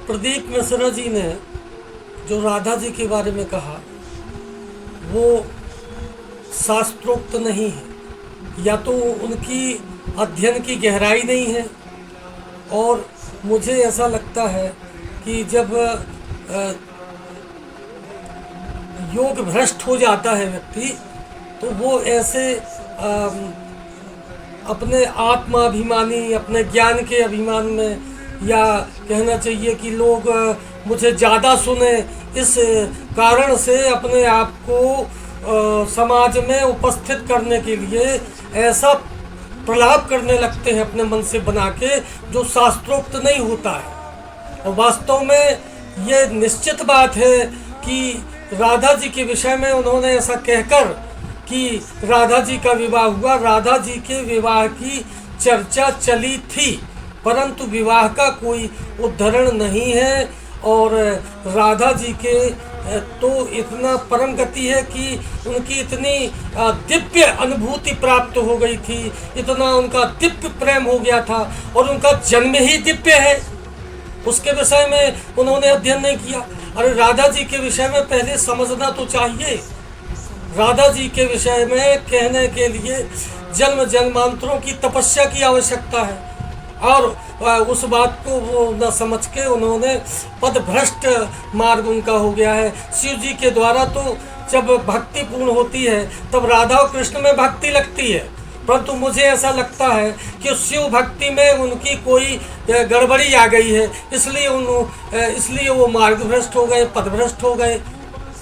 प्रदीप मिश्रा जी ने जो राधा जी के बारे में कहा वो शास्त्रोक्त नहीं है, या तो उनकी अध्ययन की गहराई नहीं है। और मुझे ऐसा लगता है कि जब योग भ्रष्ट हो जाता है व्यक्ति, तो वो ऐसे अपने आत्माभिमानी, अपने ज्ञान के अभिमान में, या कहना चाहिए कि लोग मुझे ज़्यादा सुने, इस कारण से अपने आप को समाज में उपस्थित करने के लिए ऐसा प्रलाप करने लगते हैं अपने मन से बना के, जो शास्त्रोक्त नहीं होता है। और वास्तव में ये निश्चित बात है कि राधा जी के विषय में उन्होंने ऐसा कहकर कि राधा जी का विवाह हुआ, राधा जी के विवाह की चर्चा चली थी, परंतु विवाह का कोई उद्धरण नहीं है। और राधा जी के तो इतना परम गति है कि उनकी इतनी दिव्य अनुभूति प्राप्त हो गई थी, इतना उनका दिव्य प्रेम हो गया था, और उनका जन्म ही दिव्य है। उसके विषय में उन्होंने अध्ययन नहीं किया। अरे राधा जी के विषय में पहले समझना तो चाहिए। राधा जी के विषय में कहने के लिए जन्म जन्मांतरों की तपस्या की आवश्यकता है, और उस बात को वो न समझ के उन्होंने पदभ्रष्ट मार्ग उनका हो गया है। शिव जी के द्वारा तो जब भक्ति पूर्ण होती है तब राधा और कृष्ण में भक्ति लगती है, परंतु मुझे ऐसा लगता है कि शिव भक्ति में उनकी कोई गड़बड़ी आ गई है, इसलिए वो मार्ग भ्रष्ट हो गए, पदभ्रष्ट हो गए,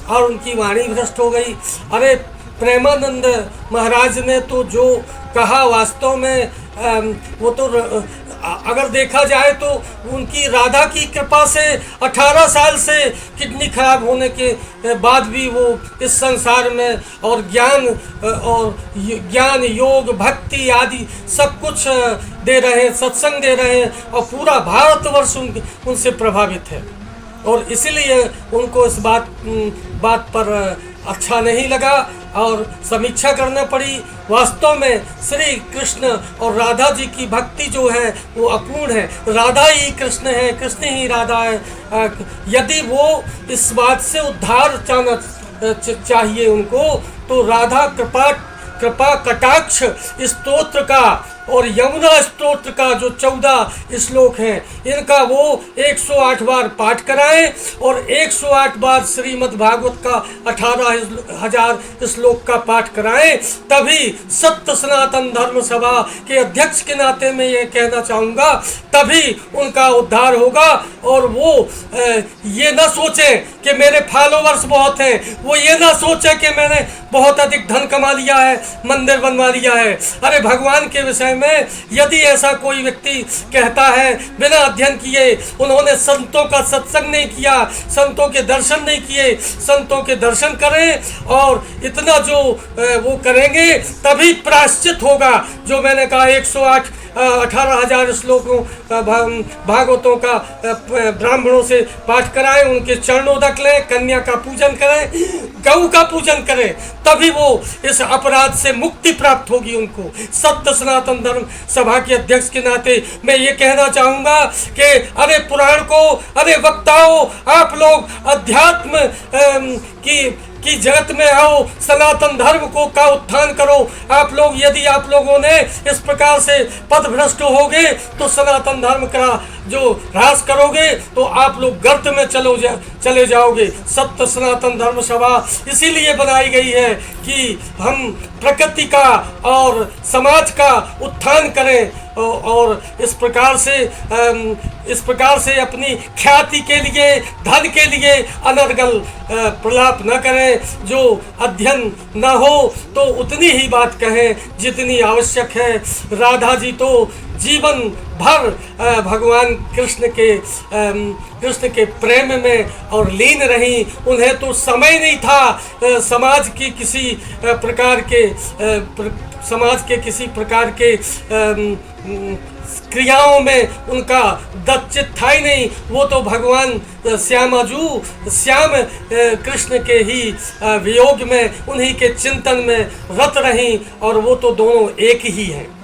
और उनकी वाणी भ्रष्ट हो गई। अरे प्रेमानंद महाराज ने तो जो कहा, वास्तव में वो तो अगर देखा जाए तो उनकी राधा की कृपा से 18 साल से किडनी खराब होने के बाद भी वो इस संसार में और ज्ञान योग भक्ति आदि सब कुछ दे रहे हैं, सत्संग दे रहे हैं, और पूरा भारतवर्ष उनसे प्रभावित है। और इसीलिए उनको इस बात पर अच्छा नहीं लगा और समीक्षा करना पड़ी। वास्तव में श्री कृष्ण और राधा जी की भक्ति जो है वो अपूर्ण है। राधा ही कृष्ण है, कृष्ण ही राधा है। यदि वो इस बात से उद्धार चाहिए उनको, तो राधा कृपा कटाक्ष स्तोत्र का और यमुना स्तोत्र का जो 14 श्लोक हैं, इनका वो 108 बार पाठ कराएं, और 108 बार श्रीमद् भागवत का 18,000 श्लोक का पाठ कराएं। तभी सत्य सनातन धर्म सभा के अध्यक्ष के नाते मैं ये कहना चाहूँगा, तभी उनका उद्धार होगा। और वो ये ना सोचें कि मेरे फॉलोवर्स बहुत हैं, वो ये ना सोचें कि मैंने बहुत अधिक धन कमा लिया है, मंदिर बनवा लिया है। अरे भगवान के विषय में यदि ऐसा कोई व्यक्ति कहता है बिना अध्ययन किए, उन्होंने संतों का सत्संग नहीं किया, संतों के दर्शन नहीं किए, संतों के दर्शन करें, और इतना जो वो करेंगे तभी प्रायश्चित होगा। जो मैंने कहा 108 18,000 श्लोकों भागवतों का ब्राह्मणों से पाठ कराएं, उनके चरणोदक लें, कन्या का पूजन करें, गौ का पूजन करें, तभी वो इस अपराध से मुक्ति प्राप्त होगी उनको। सत्य सनातन धर्म सभा के अध्यक्ष के नाते मैं ये कहना चाहूँगा कि अरे पुराण को, अरे वक्ताओं, आप लोग अध्यात्म की जगत में आओ, सनातन धर्म का उत्थान करो। यदि आप लोगों ने इस प्रकार से पथभ्रष्ट होगे तो सनातन धर्म का जो ह्रास करोगे तो आप लोग गर्त में चले जाओगे। सत्य सनातन धर्म सभा इसीलिए बनाई गई है कि हम प्रकृति का और समाज का उत्थान करें, और इस प्रकार से अपनी ख्याति के लिए, धन के लिए अनर्गल प्रलाप न करें। जो अध्ययन न हो तो उतनी ही बात कहें जितनी आवश्यक है। राधा जी तो जीवन भर भगवान कृष्ण के प्रेम में और लीन रही। उन्हें तो समय नहीं था समाज के किसी प्रकार के क्रियाओं में उनका दच्चित था ही नहीं। वो तो भगवान श्याम कृष्ण के ही वियोग में, उन्हीं के चिंतन में रत रहीं, और वो तो दोनों एक ही हैं।